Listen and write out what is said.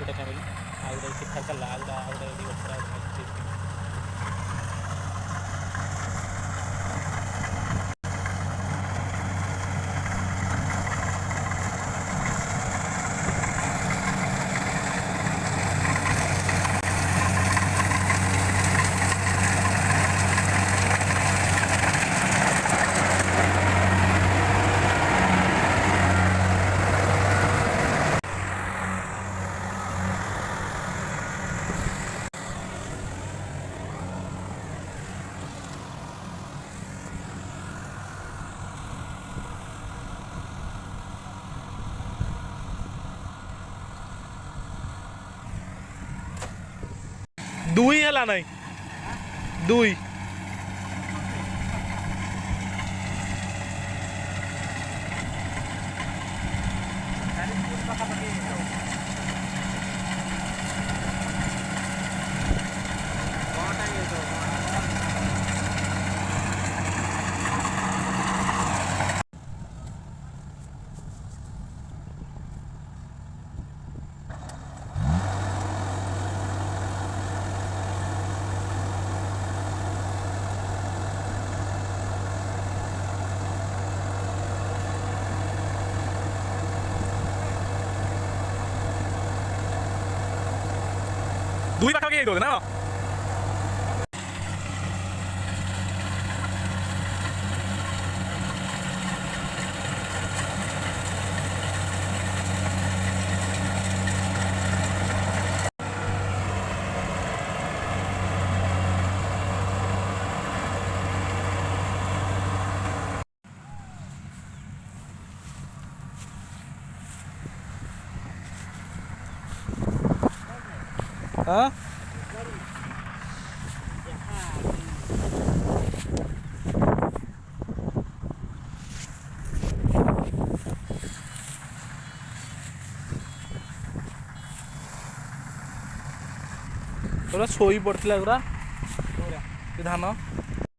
ଗୋଟେ ଫ୍ୟାମିଲି ଆଉ ଗୋଟେ ଠିକ୍ ଠାକ୍ ଚାଲିଲା ଆଉ ଗୋଟେ ଦୁଇ ବର୍ଷ दुई है नहीं दुई दुई पाखापाखि ହେଇଥିବ ନା हाँ पूरा शोई पड़ता गुरा धान